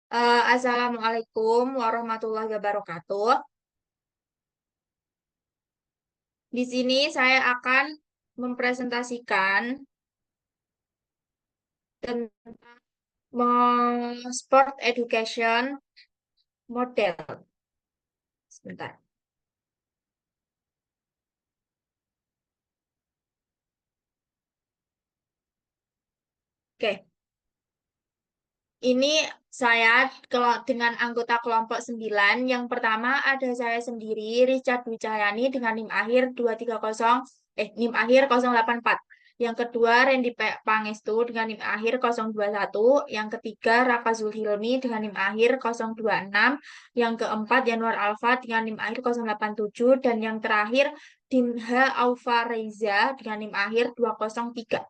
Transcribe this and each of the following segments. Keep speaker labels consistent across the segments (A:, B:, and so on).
A: Assalamualaikum warahmatullahi wabarakatuh. Di sini saya akan mempresentasikan tentang sport education model. Sebentar. Oke, ini saya dengan anggota kelompok 9. Yang pertama ada saya sendiri, Richard Dwi Cahyani dengan NIM akhir 230, NIM akhir 084. Yang kedua, Randy Pangestu dengan NIM akhir 021. Yang ketiga, Raka Zulhilmi dengan NIM akhir 026. Yang keempat, Januar Alfa dengan NIM akhir 087. Dan yang terakhir, Dimha Aufa Reza dengan NIM akhir 203.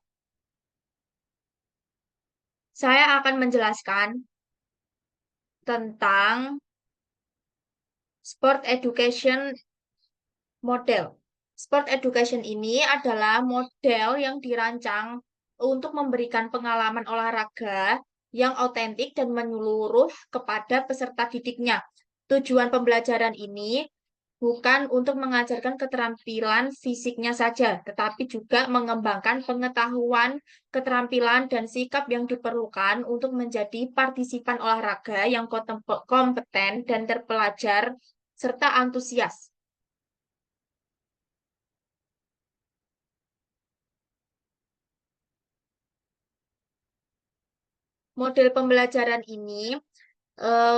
A: Saya akan menjelaskan tentang sport education model. Sport education ini adalah model yang dirancang untuk memberikan pengalaman olahraga yang otentik dan menyeluruh kepada peserta didiknya. Tujuan pembelajaran ini bukan untuk mengajarkan keterampilan fisiknya saja, tetapi juga mengembangkan pengetahuan, keterampilan, dan sikap yang diperlukan untuk menjadi partisipan olahraga yang kompeten dan terpelajar, serta antusias. Model pembelajaran ini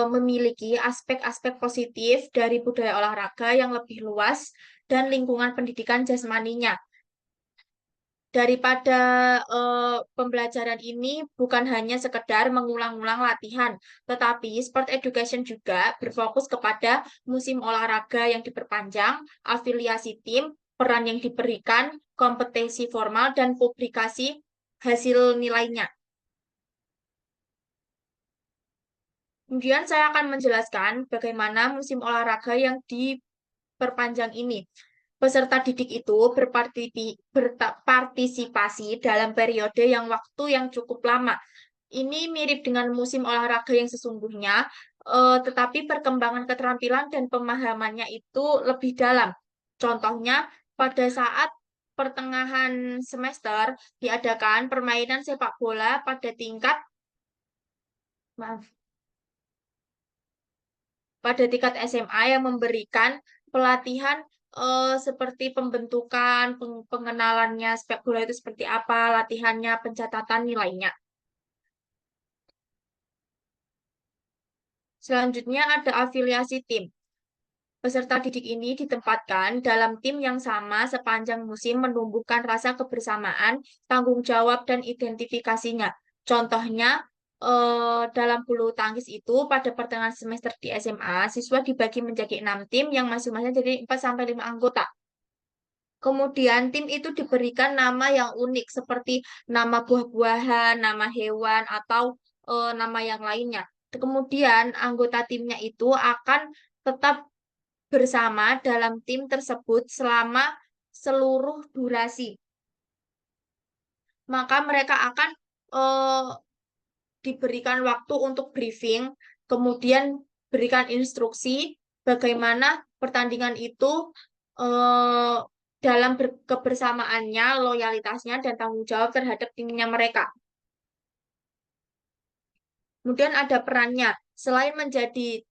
A: memiliki aspek-aspek positif dari budaya olahraga yang lebih luas dan lingkungan pendidikan jasmaninya. Daripada pembelajaran ini bukan hanya sekedar mengulang-ulang latihan, tetapi sport education juga berfokus kepada musim olahraga yang diperpanjang, afiliasi tim, peran yang diberikan, kompetensi formal, dan publikasi hasil nilainya. Kemudian saya akan menjelaskan bagaimana musim olahraga yang diperpanjang ini. Peserta didik itu berpartisipasi dalam periode yang waktu yang cukup lama. Ini mirip dengan musim olahraga yang sesungguhnya, tetapi perkembangan keterampilan dan pemahamannya itu lebih dalam. Contohnya, pada saat pertengahan semester diadakan permainan sepak bola pada tingkat, maaf, pada tingkat SMA yang memberikan pelatihan seperti pembentukan, pengenalannya sepak bola itu seperti apa, latihannya, pencatatan nilainya. Selanjutnya ada afiliasi tim. Peserta didik ini ditempatkan dalam tim yang sama sepanjang musim menumbuhkan rasa kebersamaan, tanggung jawab, dan identifikasinya. Contohnya, dalam bulu tangkis itu pada pertengahan semester di SMA, siswa dibagi menjadi 6 tim yang masing-masing jadi 4 sampai 5 anggota. Kemudian tim itu diberikan nama yang unik seperti nama buah-buahan, nama hewan, atau nama yang lainnya. Kemudian anggota timnya itu akan tetap bersama dalam tim tersebut selama seluruh durasi. Maka mereka akan eh, diberikan waktu untuk briefing, kemudian berikan instruksi bagaimana pertandingan itu eh, dalam kebersamaannya, loyalitasnya, dan tanggung jawab terhadap timnya mereka. Kemudian ada perannya. Selain menjadi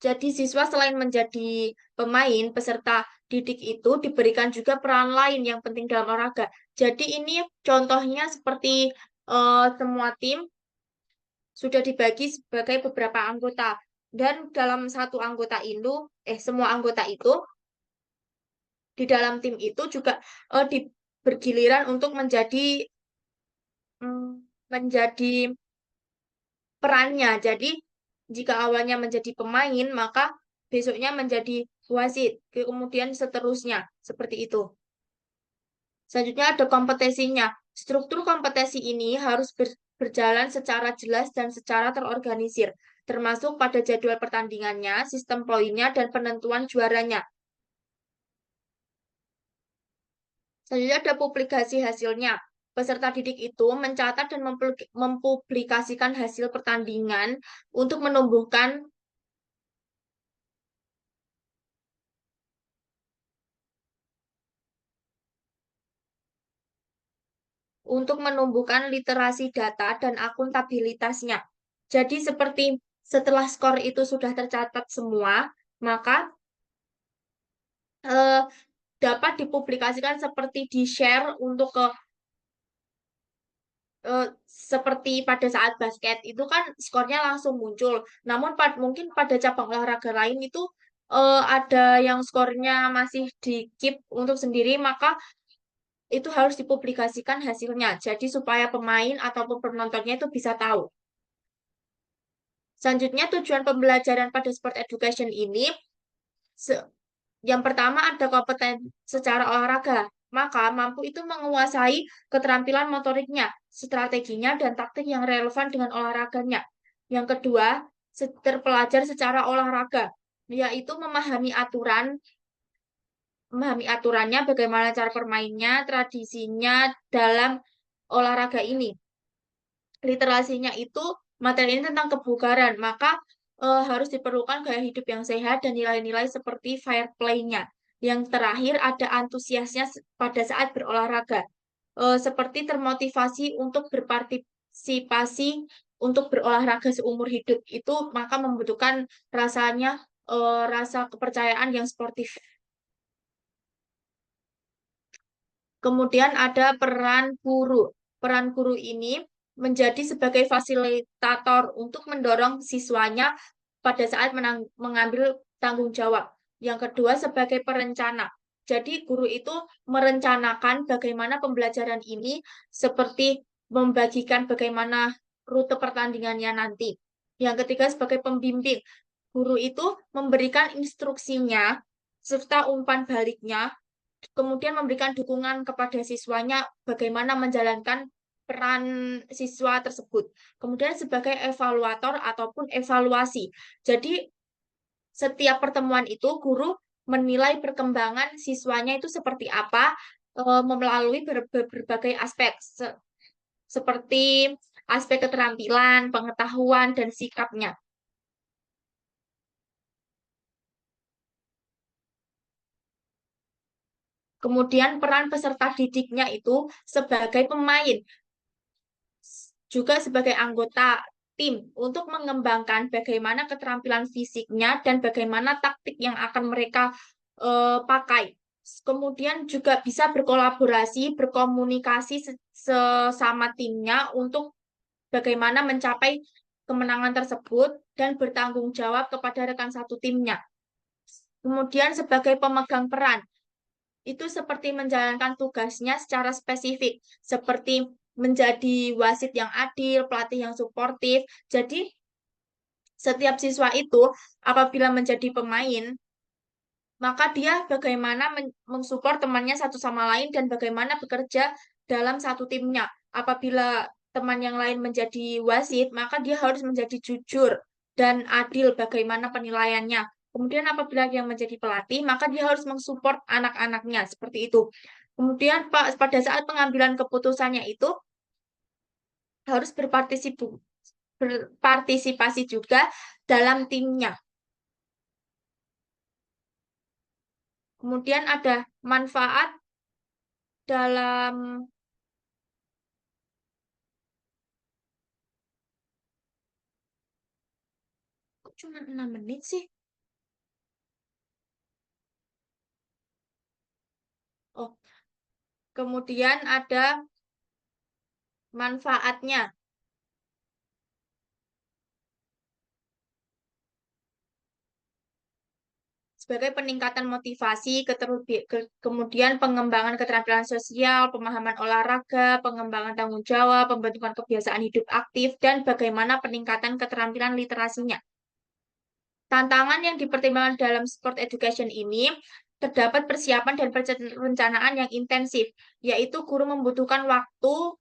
A: Jadi siswa selain menjadi pemain, peserta didik itu diberikan juga peran lain yang penting dalam olahraga. Jadi ini contohnya seperti semua tim sudah dibagi sebagai beberapa anggota. Dan dalam satu anggota itu, semua anggota itu di dalam tim itu juga bergiliran untuk menjadi perannya. Jadi, jika awalnya menjadi pemain, maka besoknya menjadi wasit, kemudian seterusnya, seperti itu. Selanjutnya ada kompetensinya. Struktur kompetensi ini harus berjalan secara jelas dan secara terorganisir, termasuk pada jadwal pertandingannya, sistem poinnya, dan penentuan juaranya. Selanjutnya ada publikasi hasilnya. Peserta didik itu mencatat dan mempublikasikan hasil pertandingan untuk menumbuhkan literasi data dan akuntabilitasnya. Jadi seperti setelah skor itu sudah tercatat semua, maka eh, dapat dipublikasikan seperti di-share untuk ke eh, seperti pada saat basket itu kan skornya langsung muncul. Namun mungkin pada cabang olahraga lain itu ada yang skornya masih di keep untuk sendiri, maka itu harus dipublikasikan hasilnya. Jadi supaya pemain ataupun penontonnya itu bisa tahu. Selanjutnya tujuan pembelajaran pada sport education ini se- yang pertama ada kompeten secara olahraga, maka mampu itu menguasai keterampilan motoriknya, strateginya, dan taktik yang relevan dengan olahraganya. Yang kedua, terpelajar secara olahraga, yaitu memahami aturannya, bagaimana cara bermainnya, tradisinya dalam olahraga ini. Literasinya itu materi ini tentang kebugaran, maka harus diperlukan gaya hidup yang sehat dan nilai-nilai seperti fair play-nya. Yang terakhir ada antusiasnya pada saat berolahraga, seperti termotivasi untuk berpartisipasi untuk berolahraga seumur hidup. Itu maka membutuhkan rasa kepercayaan yang sportif. Kemudian ada peran guru. Peran guru ini menjadi sebagai fasilitator untuk mendorong siswanya pada saat mengambil tanggung jawab. Yang kedua sebagai perencana. Jadi guru itu merencanakan bagaimana pembelajaran ini seperti membagikan bagaimana rute pertandingannya nanti. Yang ketiga sebagai pembimbing. Guru itu memberikan instruksinya serta umpan baliknya, kemudian memberikan dukungan kepada siswanya bagaimana menjalankan peran siswa tersebut. Kemudian sebagai evaluator ataupun evaluasi. Jadi setiap pertemuan itu guru menilai perkembangan siswanya itu seperti apa melalui berbagai aspek seperti aspek keterampilan, pengetahuan, dan sikapnya. Kemudian peran peserta didiknya itu sebagai pemain, juga sebagai anggota tim untuk mengembangkan bagaimana keterampilan fisiknya dan bagaimana taktik yang akan mereka pakai. Kemudian juga bisa berkolaborasi, berkomunikasi sesama timnya untuk bagaimana mencapai kemenangan tersebut dan bertanggung jawab kepada rekan satu timnya. Kemudian sebagai pemegang peran, itu seperti menjalankan tugasnya secara spesifik, seperti menjadi wasit yang adil, pelatih yang suportif. Jadi, setiap siswa itu apabila menjadi pemain, maka dia bagaimana mensupport temannya satu sama lain dan bagaimana bekerja dalam satu timnya. Apabila teman yang lain menjadi wasit, maka dia harus menjadi jujur dan adil bagaimana penilaiannya. Kemudian apabila yang menjadi pelatih, maka dia harus mensupport anak-anaknya seperti itu. Kemudian pada saat pengambilan keputusannya itu harus berpartisipasi juga dalam timnya. Kemudian ada manfaat dalam kok cuma 6 menit sih? Oh, kemudian ada manfaatnya sebagai peningkatan motivasi, kemudian pengembangan keterampilan sosial, pemahaman olahraga, pengembangan tanggung jawab, pembentukan kebiasaan hidup aktif, dan bagaimana peningkatan keterampilan literasinya. Tantangan yang dipertimbangkan dalam sport education ini terdapat persiapan dan perencanaan yang intensif, yaitu guru membutuhkan waktu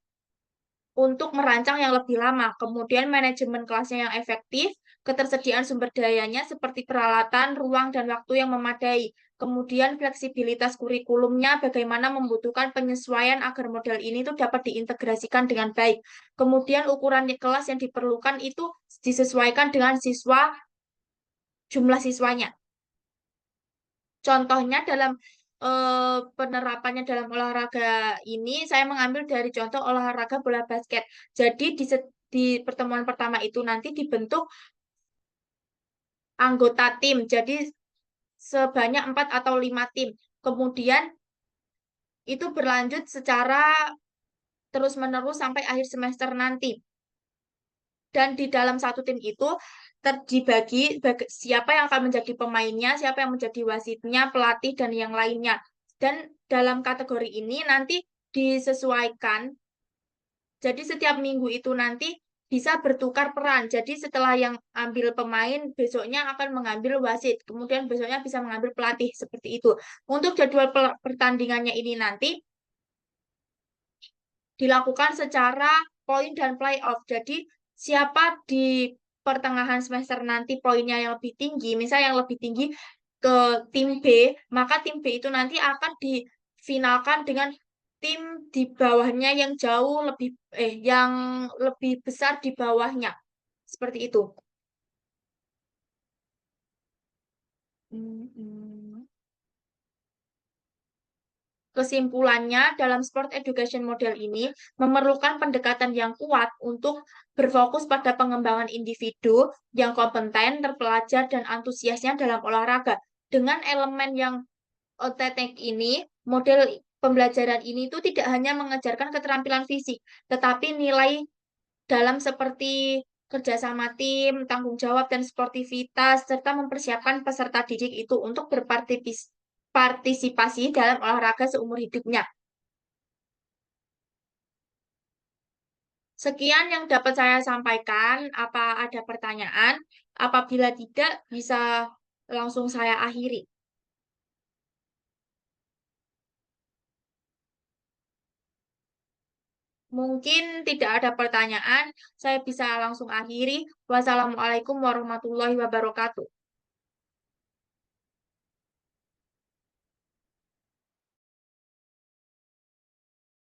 A: untuk merancang yang lebih lama, kemudian manajemen kelasnya yang efektif, ketersediaan sumber dayanya seperti peralatan, ruang, dan waktu yang memadai. Kemudian fleksibilitas kurikulumnya, bagaimana membutuhkan penyesuaian agar model ini tuh dapat diintegrasikan dengan baik. Kemudian ukuran kelas yang diperlukan itu disesuaikan dengan jumlah siswanya. Contohnya dalam penerapannya dalam olahraga ini, saya mengambil dari contoh olahraga bola basket. Jadi di pertemuan pertama itu nanti dibentuk anggota tim. Jadi sebanyak 4 atau 5 tim. Kemudian itu berlanjut secara terus-menerus sampai akhir semester nanti. Dan di dalam satu tim itu dibagi siapa yang akan menjadi pemainnya, siapa yang menjadi wasitnya, pelatih, dan yang lainnya. Dan dalam kategori ini nanti disesuaikan. Jadi setiap minggu itu nanti bisa bertukar peran. Jadi setelah yang ambil pemain, besoknya akan mengambil wasit. Kemudian besoknya bisa mengambil pelatih. Seperti itu. Untuk jadwal pertandingannya ini nanti dilakukan secara poin dan playoff. Jadi siapa di pertengahan semester nanti poinnya yang lebih tinggi, misalnya yang lebih tinggi ke tim B, maka tim B itu nanti akan difinalkan dengan tim di bawahnya yang jauh lebih yang lebih besar di bawahnya. Seperti itu. Hmm, hmm. Kesimpulannya, dalam sport education model ini memerlukan pendekatan yang kuat untuk berfokus pada pengembangan individu yang kompeten, terpelajar, dan antusiasnya dalam olahraga. Dengan elemen yang otentik ini, model pembelajaran ini itu tidak hanya mengajarkan keterampilan fisik, tetapi nilai dalam seperti kerjasama tim, tanggung jawab, dan sportivitas, serta mempersiapkan peserta didik itu untuk berpartisipasi dalam olahraga seumur hidupnya. Sekian yang dapat saya sampaikan. Apa ada pertanyaan? Apabila tidak, bisa langsung saya akhiri. Mungkin tidak ada pertanyaan, saya bisa langsung akhiri. Wassalamualaikum warahmatullahi wabarakatuh.